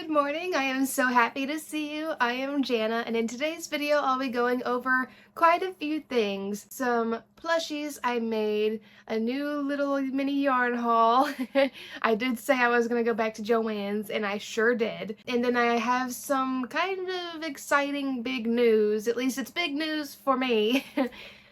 Good morning, I am so happy to see you. I am Jana, and in today's video I'll be going over quite a few things. Some plushies I made, a new little mini yarn haul. I did say I was gonna go back to Joann's, and I sure did. And then I have some kind of exciting big news, at least it's big news for me.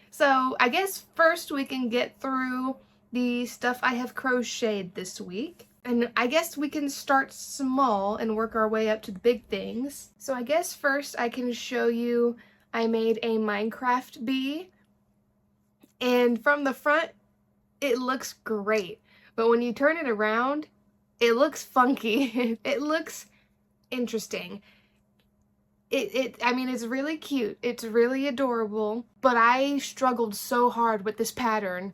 So I guess first we can get through the stuff I have crocheted this week. And I guess we can start small and work our way up to the big things. So I guess first I can show you I made a Minecraft bee. And from the front, it looks great. But when you turn it around, it looks funky. It looks interesting. I mean, it's really cute. It's really adorable. But I struggled so hard with this pattern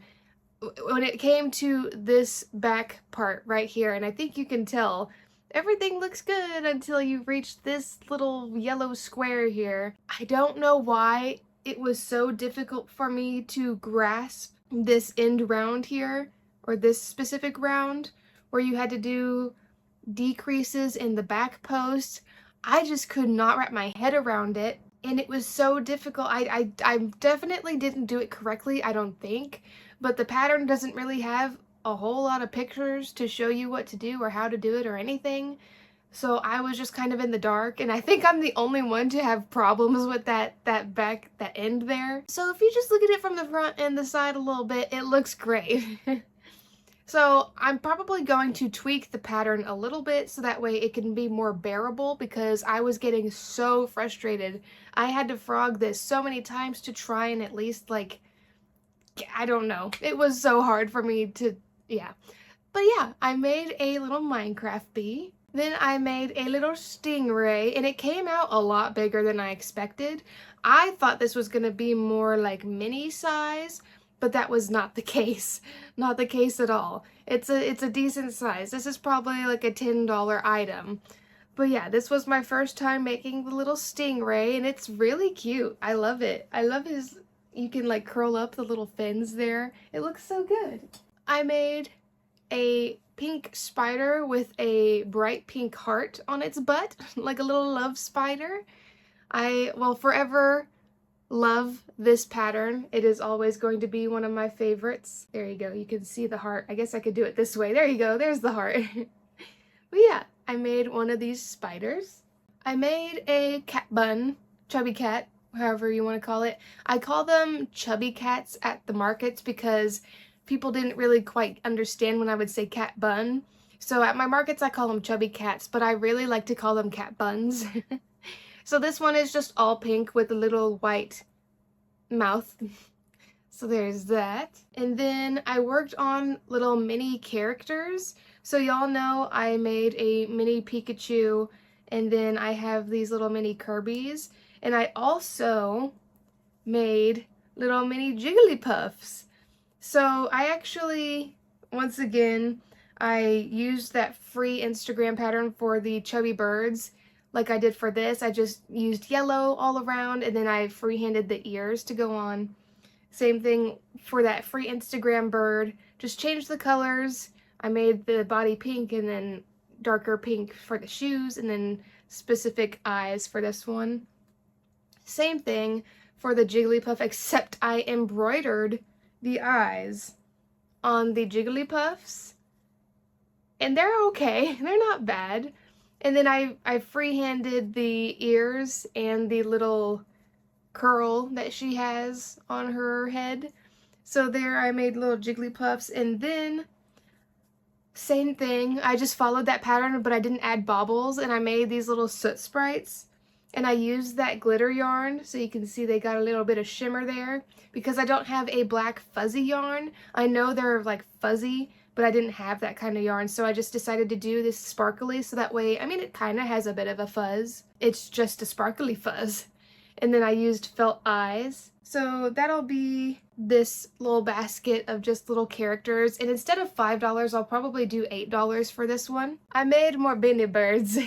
when it came to this back part right here, and I think you can tell everything looks good until you reach this little yellow square here. I don't know why it was so difficult for me to grasp this end round here, or this specific round where you had to do decreases in the back post. I just could not wrap my head around it, and it was so difficult. I definitely didn't do it correctly, I don't think. But the pattern doesn't really have a whole lot of pictures to show you what to do or how to do it or anything. So I was just kind of in the dark, and I think I'm the only one to have problems with that end there. So if you just look at it from the front and the side a little bit, it looks great. So I'm probably going to tweak the pattern a little bit so that way it can be more bearable, because I was getting so frustrated. I had to frog this so many times to try and at least, like, I don't know. It was so hard for me to, yeah. But yeah, I made a little Minecraft bee. Then I made a little stingray, and it came out a lot bigger than I expected. I thought this was gonna be more like mini size, but that was not the case. Not the case at all. It's a decent size. This is probably like a $10 item. But yeah, this was my first time making the little stingray, and it's really cute. I love it. I love his, you can like curl up the little fins there. It looks so good. I made a pink spider with a bright pink heart on its butt, like a little love spider. I will forever love this pattern. It is always going to be one of my favorites. There you go. You can see the heart. I guess I could do it this way. There you go. There's the heart. But yeah, I made one of these spiders. I made a cat bun, chubby cat, however you want to call it. I call them chubby cats at the markets because people didn't really quite understand when I would say cat bun. So at my markets I call them chubby cats, but I really like to call them cat buns. So this one is just all pink with a little white mouth. So there's that. And then I worked on little mini characters. So y'all know I made a mini Pikachu, and then I have these little mini Kirby's. And I also made little mini Jigglypuffs. So I actually, once again, I used that free Instagram pattern for the chubby birds like I did for this. I just used yellow all around, and then I freehanded the ears to go on. Same thing for that free Instagram bird. Just changed the colors. I made the body pink and then darker pink for the shoes, and then specific eyes for this one. Same thing for the Jigglypuff, except I embroidered the eyes on the Jigglypuffs, and they're okay. They're not bad. And then I freehanded the ears and the little curl that she has on her head. So there I made little Jigglypuffs, and then same thing. I just followed that pattern, but I didn't add baubles, and I made these little soot sprites. And I used that glitter yarn, so you can see they got a little bit of shimmer there, because I don't have a black fuzzy yarn. I know they're like fuzzy, but I didn't have that kind of yarn, so I just decided to do this sparkly, so that way, I mean, it kind of has a bit of a fuzz. It's just a sparkly fuzz. And then I used felt eyes. So that'll be this little basket of just little characters, and instead of $5, I'll probably do $8 for this one. I made more Binny birds.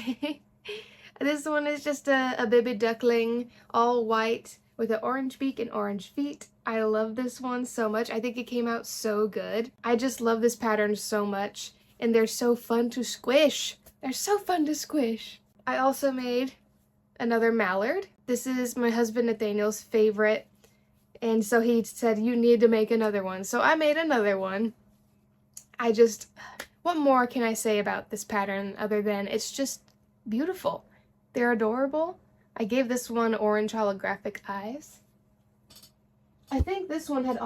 This one is just a baby duckling, all white, with an orange beak and orange feet. I love this one so much. I think it came out so good. I just love this pattern so much, and they're so fun to squish. They're so fun to squish. I also made another mallard. This is my husband Nathaniel's favorite, and so he said you need to make another one. So I made another one. What more can I say about this pattern other than it's just beautiful. They're adorable. I gave this one orange holographic eyes. I think this one had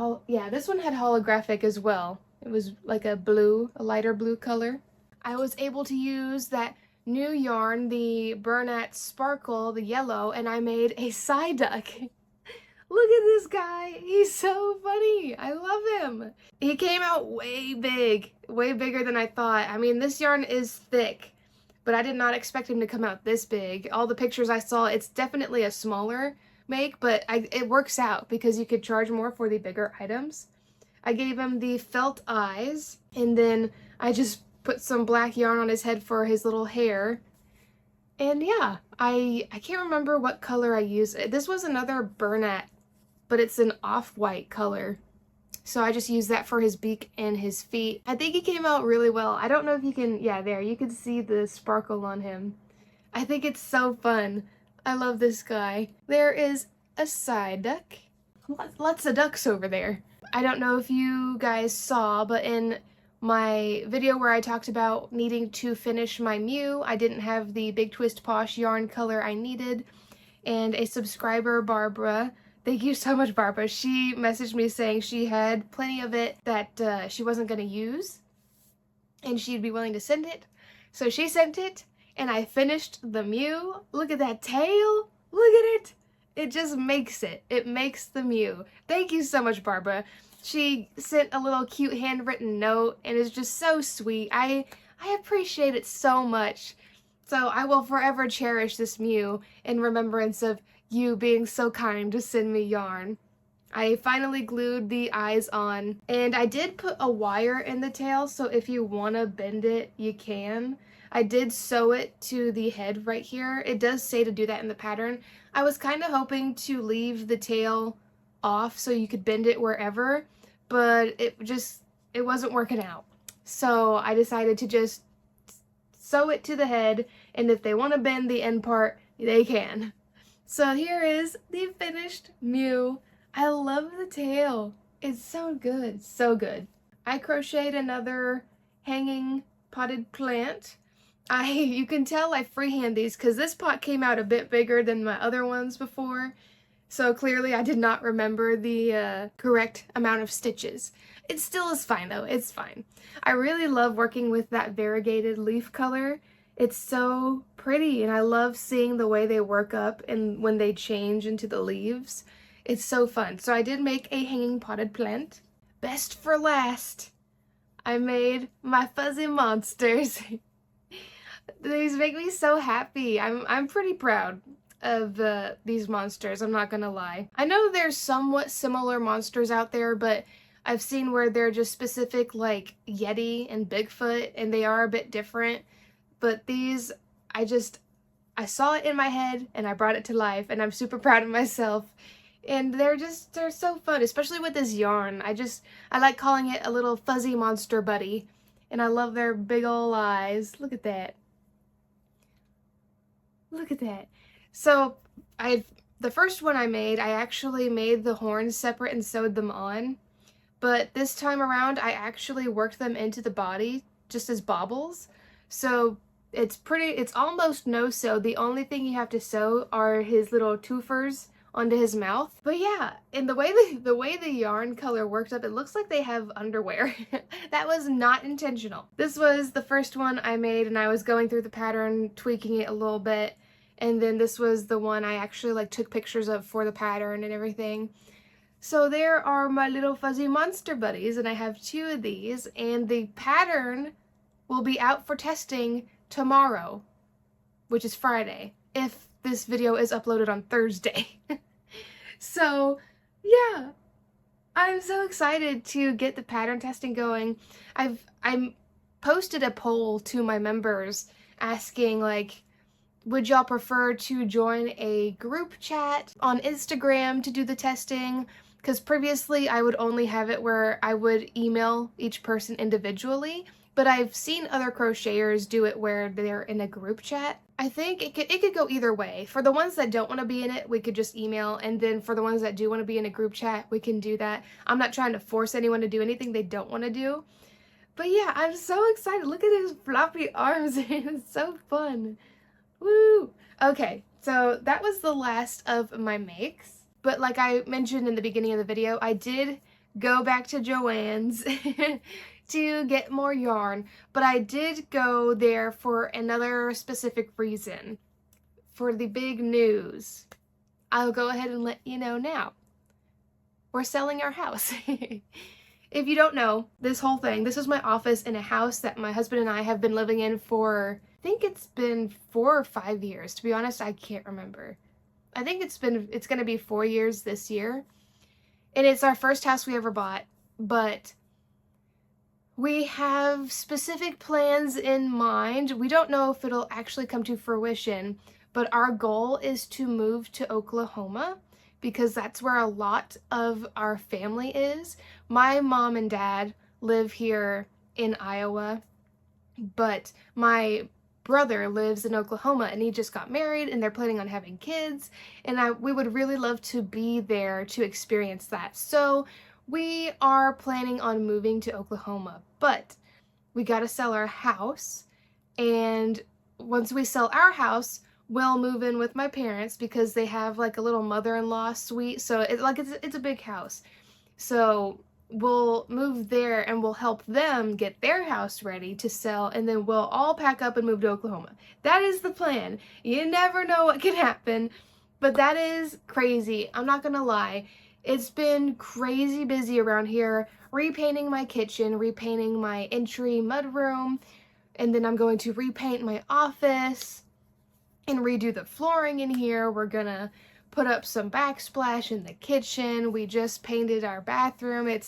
this one had holographic as well. It was like a lighter blue color. I was able to use that new yarn, the Bernat Sparkle, the yellow, and I made a Psyduck. Look at this guy. He's so funny. I love him. He came out way big, way bigger than I thought. I mean, this yarn is thick, but I did not expect him to come out this big. All the pictures I saw, it's definitely a smaller make, but it works out because you could charge more for the bigger items. I gave him the felt eyes, and then I just put some black yarn on his head for his little hair. And yeah, I can't remember what color I used. This was another Bernat, but it's an off-white color. So I just used that for his beak and his feet. I think he came out really well. I don't know if you can, yeah, there, you can see the sparkle on him. I think it's so fun. I love this guy. There is a Psyduck. Lots of ducks over there. I don't know if you guys saw, but in my video where I talked about needing to finish my Mew, I didn't have the Big Twist Posh yarn color I needed, and a subscriber, Barbara, thank you so much, Barbara, she messaged me saying she had plenty of it that she wasn't going to use, and she'd be willing to send it. So she sent it, and I finished the Mew. Look at that tail! Look at it! It just makes it. It makes the Mew. Thank you so much, Barbara. She sent a little cute handwritten note and is just so sweet. I appreciate it so much. So I will forever cherish this Mew in remembrance of you being so kind to send me yarn. I finally glued the eyes on, and I did put a wire in the tail, so if you want to bend it, you can. I did sew it to the head right here. It does say to do that in the pattern. I was kind of hoping to leave the tail off so you could bend it wherever, but it wasn't working out. So I decided to just sew it to the head, and if they want to bend the end part, they can. So here is the finished Mew. I love the tail. It's so good, so good. I crocheted another hanging potted plant. You can tell I freehand these because this pot came out a bit bigger than my other ones before. So clearly I did not remember the correct amount of stitches. It still is fine though, it's fine. I really love working with that variegated leaf color. It's so pretty, and I love seeing the way they work up and when they change into the leaves. It's so fun. So I did make a hanging potted plant. Best for last, I made my fuzzy monsters. These make me so happy. I'm pretty proud of these monsters, I'm not gonna lie. I know there's somewhat similar monsters out there, but I've seen where they're just specific, like Yeti and Bigfoot, and they are a bit different. But these, I saw it in my head and I brought it to life, and I'm super proud of myself. And they're so fun, especially with this yarn. I like calling it a little fuzzy monster buddy, and I love their big ol' eyes. Look at that. Look at that. So the first one I made, I actually made the horns separate and sewed them on. But this time around, I actually worked them into the body just as baubles. So it's almost no sew. The only thing you have to sew are his little twofers onto his mouth. But yeah, and the way the yarn color worked up, it looks like they have underwear. That was not intentional. This was the first one I made, and I was going through the pattern, tweaking it a little bit. And then this was the one I actually took pictures of for the pattern and everything. So there are my little fuzzy monster buddies, and I have 2 of these, and the pattern will be out for testing tomorrow, which is Friday, if this video is uploaded on Thursday. So yeah, I'm so excited to get the pattern testing going. I posted a poll to my members asking, like, would y'all prefer to join a group chat on Instagram to do the testing? Because previously I would only have it where I would email each person individually, but I've seen other crocheters do it where they're in a group chat. I think it could go either way. For the ones that don't want to be in it, we could just email, and then for the ones that do want to be in a group chat, we can do that. I'm not trying to force anyone to do anything they don't want to do. But yeah, I'm so excited. Look at his floppy arms. It's so fun. Woo! Okay, so that was the last of my makes. But like I mentioned in the beginning of the video, I did go back to Joann's to get more yarn, but I did go there for another specific reason. For the big news. I'll go ahead and let you know now. We're selling our house. If you don't know, this whole thing, this is my office in a house that my husband and I have been living in for, I think it's been 4 or 5 years. To be honest, I can't remember. I think it's going to be 4 years this year. And it's our first house we ever bought, but we have specific plans in mind. We don't know if it'll actually come to fruition, but our goal is to move to Oklahoma because that's where a lot of our family is. My mom and dad live here in Iowa, but my brother lives in Oklahoma and he just got married and they're planning on having kids, and we would really love to be there to experience that. So we are planning on moving to Oklahoma, but we got to sell our house, and once we sell our house, we'll move in with my parents because they have like a little mother-in-law suite, so it's a big house. So we'll move there and we'll help them get their house ready to sell, and then we'll all pack up and move to Oklahoma. That is the plan. You never know what can happen, but that is crazy. I'm not gonna lie. It's been crazy busy around here, repainting my kitchen, repainting my entry mudroom, and then I'm going to repaint my office and redo the flooring in here. We're gonna put up some backsplash in the kitchen. We just painted our bathroom. It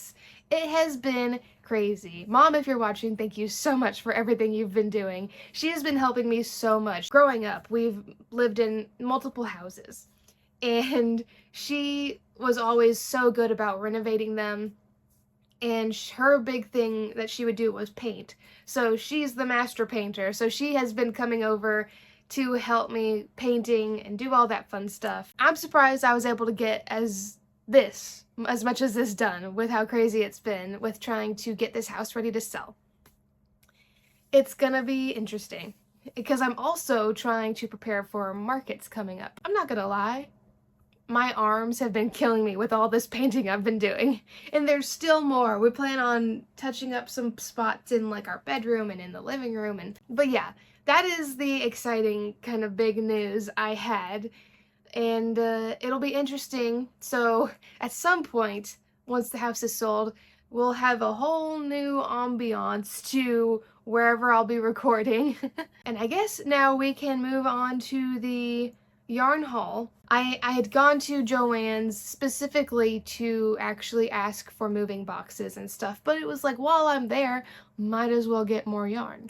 has been crazy. Mom, if you're watching, thank you so much for everything you've been doing. She has been helping me so much. Growing up, we've lived in multiple houses, and she was always so good about renovating them, and her big thing that she would do was paint. So she's the master painter, so she has been coming over to help me painting and do all that fun stuff. I'm surprised I was able to get as much as this done with how crazy it's been with trying to get this house ready to sell. It's gonna be interesting because I'm also trying to prepare for markets coming up. I'm not gonna lie, my arms have been killing me with all this painting I've been doing, and there's still more. We plan on touching up some spots in like our bedroom and in the living room, but yeah, that is the exciting kind of big news I had, and it'll be interesting. So at some point, once the house is sold, we'll have a whole new ambiance to wherever I'll be recording. And I guess now we can move on to the yarn haul. I had gone to Joann's specifically to actually ask for moving boxes and stuff, but it was like, while I'm there, might as well get more yarn.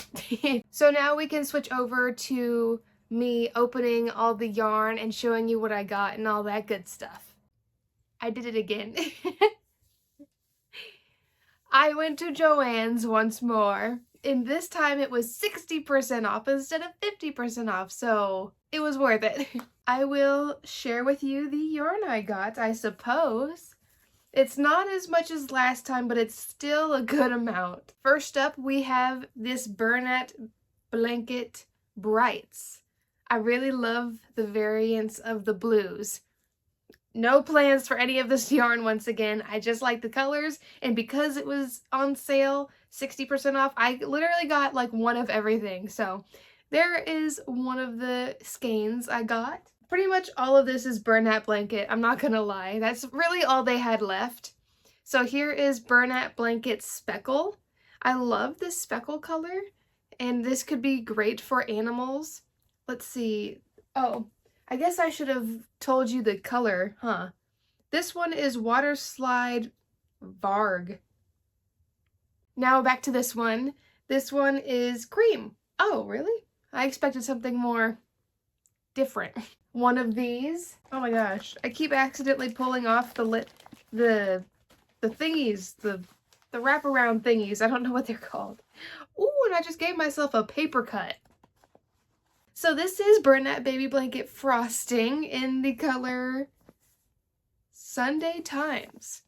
So now we can switch over to me opening all the yarn and showing you what I got and all that good stuff. I did it again. I went to Joann's once more, and this time it was 60% off instead of 50% off, so it was worth it. I will share with you the yarn I got, I suppose. It's not as much as last time, but it's still a good amount. First up, we have this Bernat Blanket Brights. I really love the variants of the blues. No plans for any of this yarn once again. I just like the colors, and because it was on sale, 60% off, I literally got like one of everything. So there is one of the skeins I got. Pretty much all of this is Bernat Blanket, I'm not gonna lie. That's really all they had left. So here is Bernat Blanket Speckle. I love this speckle color, and this could be great for animals. Let's see. Oh, I guess I should have told you the color, huh? This one is Water Slide Varg. Now back to this one. This one is Cream. Oh, really? I expected something more different. One of these. Oh my gosh. I keep accidentally pulling off the thingies, the wraparound thingies. I don't know what they're called. Ooh, and I just gave myself a paper cut. So this is Bernat Baby Blanket Frosting in the color Sunday Times.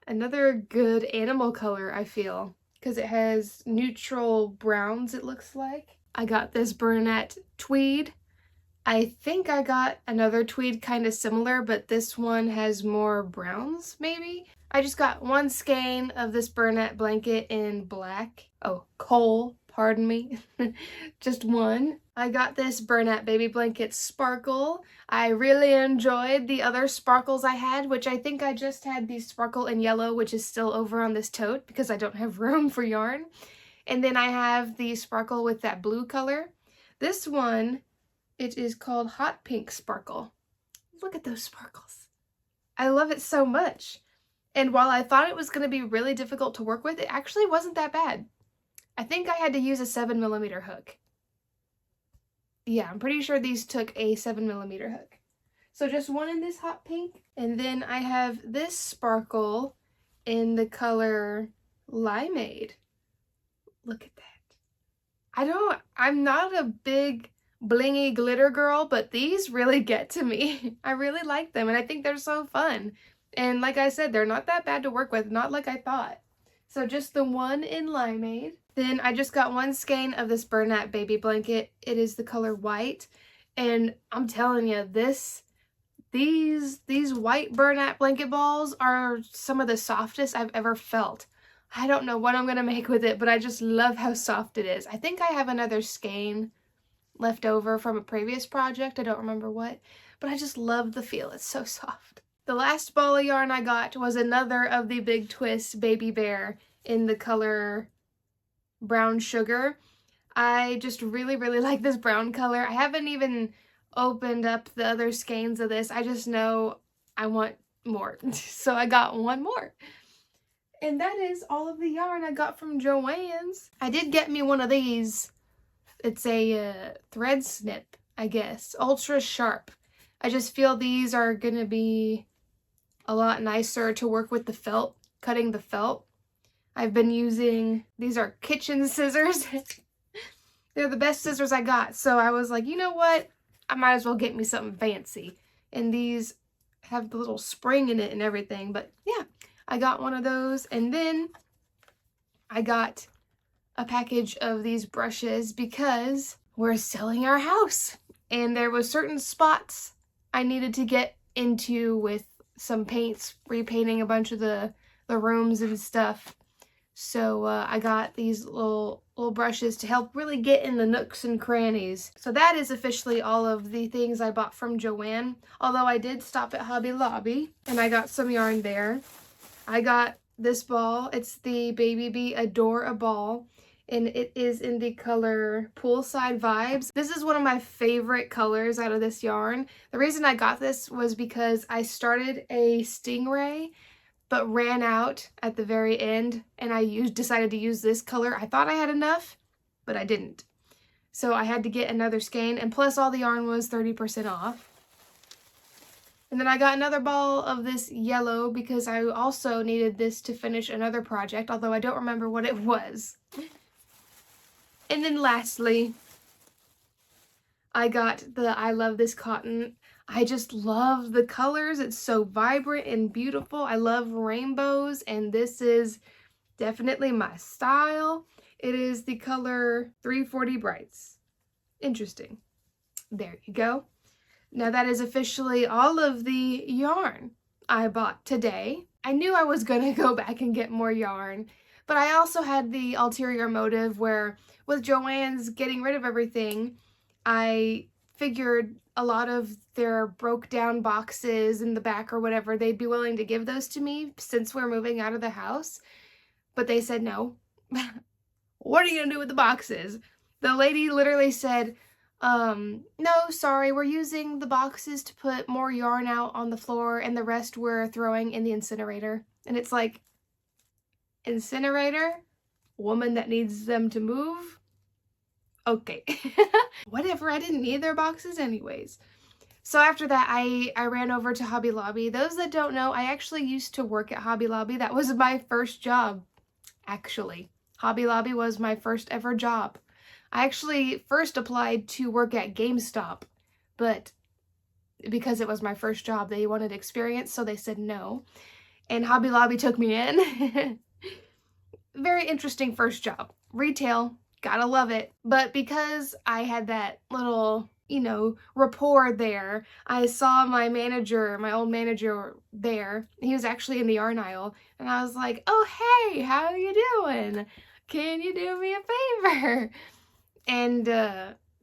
Another good animal color, I feel, because it has neutral browns, it looks like. I got this Bernat Tweed. I think I got another tweed kind of similar, but this one has more browns, maybe? I just got one skein of this Bernat blanket in black. Oh, coal, pardon me. Just one. I got this Bernat baby blanket sparkle. I really enjoyed the other sparkles I had, which I think I just had the sparkle in yellow, which is still over on this tote because I don't have room for yarn. And then I have the sparkle with that blue color. This one, it is called Hot Pink Sparkle. Look at those sparkles. I love it so much. And while I thought it was going to be really difficult to work with, it actually wasn't that bad. I think I had to use a 7mm hook. Yeah, I'm pretty sure these took a 7mm hook. So just one in this hot pink. And then I have this sparkle in the color Limeade. Look at that. I'm not a big blingy glitter girl, but these really get to me. I really like them and I think they're so fun. And like I said, they're not that bad to work with, not like I thought. So just the one in Limeade. Then I just got one skein of this Bernat baby blanket. It is the color white. And I'm telling you, these white Bernat blanket balls are some of the softest I've ever felt. I don't know what I'm going to make with it, but I just love how soft it is. I think I have another skein left over from a previous project. I don't remember what, but I just love the feel. It's so soft. The last ball of yarn I got was another of the Big Twist Baby Bear in the color Brown Sugar. I just really, really like this brown color. I haven't even opened up the other skeins of this. I just know I want more. So I got one more. And that is all of the yarn I got from Joann's. I did get me one of these. It's a thread snip, I guess. Ultra sharp. I just feel these are going to be a lot nicer to work with the felt, cutting the felt. I've been using, these are kitchen scissors. They're the best scissors I got. So I was like, you know what? I might as well get me something fancy. And these have the little spring in it and everything. But yeah, I got one of those. And then I got a package of these brushes because we're selling our house. And there was certain spots I needed to get into with some paints, repainting a bunch of the rooms and stuff. So I got these little brushes to help really get in the nooks and crannies. So that is officially all of the things I bought from Joann. Although I did stop at Hobby Lobby and I got some yarn there. I got this ball. It's the Baby Bee Adore a Ball. And it is in the color Poolside Vibes. This is one of my favorite colors out of this yarn. The reason I got this was because I started a Stingray but ran out at the very end and I decided to use this color. I thought I had enough, but I didn't. So I had to get another skein, and plus all the yarn was 30% off. And then I got another ball of this yellow because I also needed this to finish another project, although I don't remember what it was. And then lastly, I got the I Love This Cotton. I just love the colors. It's so vibrant and beautiful. I love rainbows, and this is definitely my style. It is the color 340 Brights. Interesting. There you go. Now that is officially all of the yarn I bought today. I knew I was going to go back and get more yarn, but I also had the ulterior motive where with Joann's getting rid of everything, I figured a lot of their broke down boxes in the back or whatever, they'd be willing to give those to me since we're moving out of the house. But they said no. What are you gonna do with the boxes? The lady literally said, no, sorry, we're using the boxes to put more yarn out on the floor and the rest we're throwing in the incinerator. And it's like, incinerator? Woman that needs them to move? Okay. Whatever, I didn't need their boxes anyways. So after that, I ran over to Hobby Lobby. Those that don't know, I actually used to work at Hobby Lobby. That was my first job, actually. Hobby Lobby was my first ever job. I actually first applied to work at GameStop, but because it was my first job, they wanted experience, so they said no. And Hobby Lobby took me in. Very interesting first job. Retail, gotta love it. But because I had that little, you know, rapport there, I saw my manager, my old manager there. He was actually in the yarn aisle, and I was like, oh, hey, how you doing? Can you do me a favor? And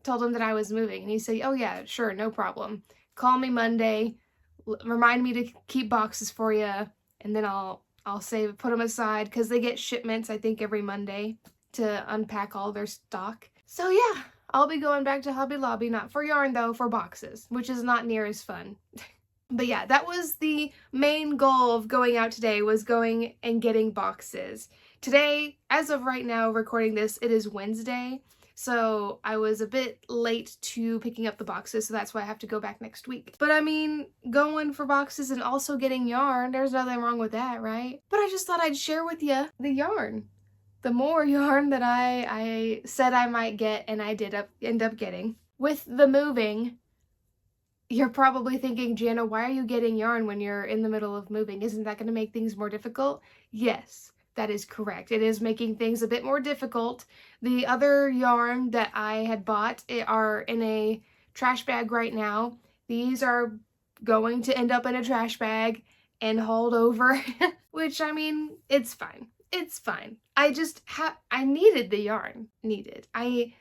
told him that I was moving, and he said, oh yeah, sure, no problem. Call me Monday, remind me to keep boxes for you, and then I'll put them aside, because they get shipments, I think, every Monday to unpack all their stock. So yeah, I'll be going back to Hobby Lobby, not for yarn though, for boxes, which is not near as fun. But yeah, that was the main goal of going out today, was going and getting boxes. Today, as of right now, recording this, it is Wednesday, so I was a bit late to picking up the boxes, so that's why I have to go back next week. But I mean, going for boxes and also getting yarn, there's nothing wrong with that, right? But I just thought I'd share with you the yarn. The more yarn that I said I might get, and I did end up getting. With the moving, you're probably thinking, Jana, why are you getting yarn when you're in the middle of moving? Isn't that going to make things more difficult? Yes, that is correct. It is making things a bit more difficult. The other yarn that I had bought are in a trash bag right now. These are going to end up in a trash bag and hauled over, which, I mean, it's fine. It's fine. I needed the yarn. I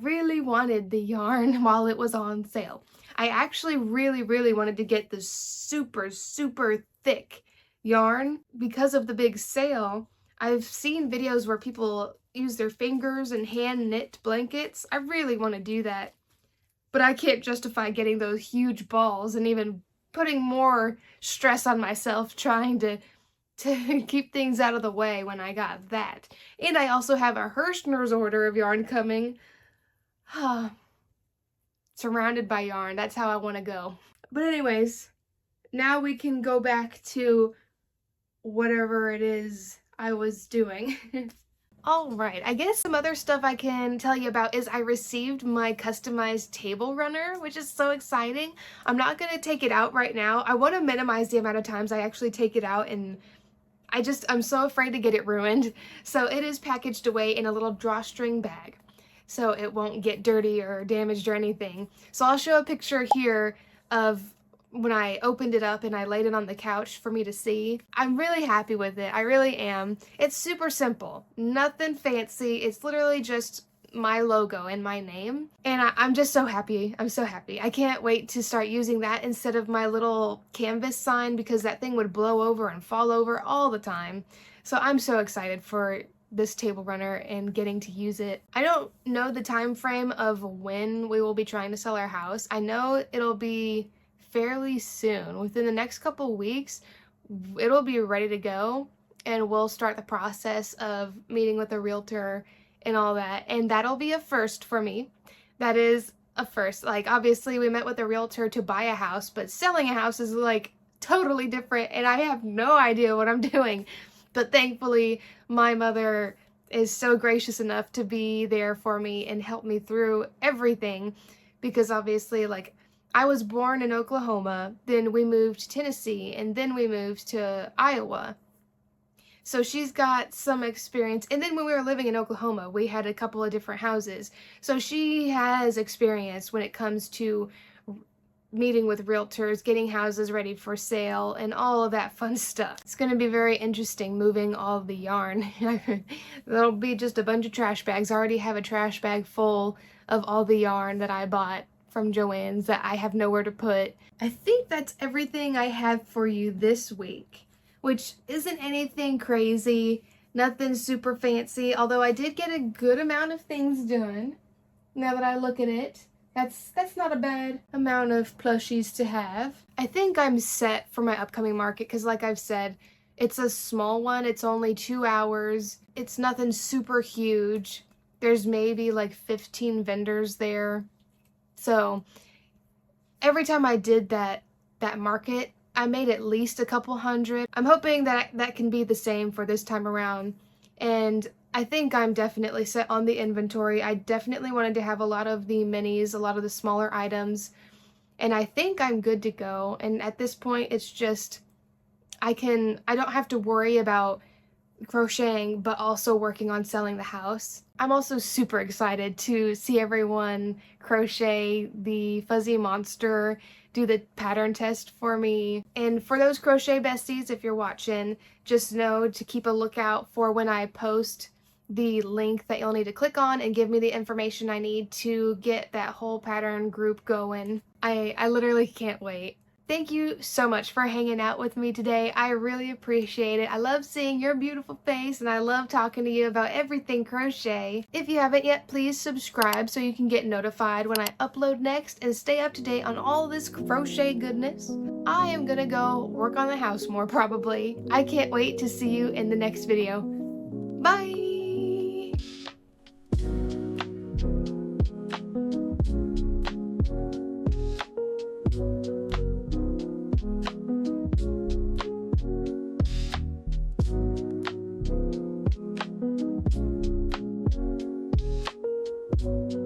really wanted the yarn while it was on sale. I actually really wanted to get the super thick yarn because of the big sale. I've seen videos where people use their fingers and hand knit blankets. I really want to do that, but I can't justify getting those huge balls and even putting more stress on myself trying to keep things out of the way when I got that. And I also have a Hirschner's order of yarn coming. Surrounded by yarn, that's how I want to go. But anyways, now we can go back to whatever it is I was doing. Alright, I guess some other stuff I can tell you about is I received my customized table runner, which is so exciting. I'm not going to take it out right now. I want to minimize the amount of times I actually take it out, and I'm so afraid to get it ruined. So it is packaged away in a little drawstring bag, so it won't get dirty or damaged or anything. So I'll show a picture here of when I opened it up and I laid it on the couch for me to see. I'm really happy with it. I really am. It's super simple. Nothing fancy. It's literally just my logo and my name. And I'm just so happy. I'm so happy. I can't wait to start using that instead of my little canvas sign, because that thing would blow over and fall over all the time. So I'm so excited for this table runner and getting to use it. I don't know the time frame of when we will be trying to sell our house. I know it'll be fairly soon. Within the next couple weeks, it'll be ready to go, and we'll start the process of meeting with a realtor and all that. And that'll be a first for me. That is a first. Like, obviously we met with a realtor to buy a house, but selling a house is like totally different, and I have no idea what I'm doing. But thankfully, my mother is so gracious enough to be there for me and help me through everything, because obviously, like, I was born in Oklahoma, then we moved to Tennessee, and then we moved to Iowa. So she's got some experience. And then when we were living in Oklahoma, we had a couple of different houses. So she has experience when it comes to meeting with realtors, getting houses ready for sale, and all of that fun stuff. It's going to be very interesting moving all the yarn. There'll be just a bunch of trash bags. I already have a trash bag full of all the yarn that I bought from Joann's that I have nowhere to put. I think that's everything I have for you this week, which isn't anything crazy, nothing super fancy, although I did get a good amount of things done now that I look at it. That's not a bad amount of plushies to have. I think I'm set for my upcoming market because, like I've said, it's a small one. It's only 2 hours. It's nothing super huge. There's maybe like 15 vendors there. So every time I did that market, I made at least a couple hundred. I'm hoping that that can be the same for this time around. And I think I'm definitely set on the inventory. I definitely wanted to have a lot of the minis, a lot of the smaller items, and I think I'm good to go. And at this point, it's just, I don't have to worry about crocheting, but also working on selling the house. I'm also super excited to see everyone crochet the fuzzy monster, do the pattern test for me. And for those crochet besties, if you're watching, just know to keep a lookout for when I post the link that you'll need to click on and give me the information I need to get that whole pattern group going. I literally can't wait. Thank you so much for hanging out with me today. I really appreciate it. I love seeing your beautiful face and I love talking to you about everything crochet. If you haven't yet, please subscribe so you can get notified when I upload next and stay up to date on all this crochet goodness. I am gonna go work on the house more probably. I can't wait to see you in the next video. Bye! Thank you.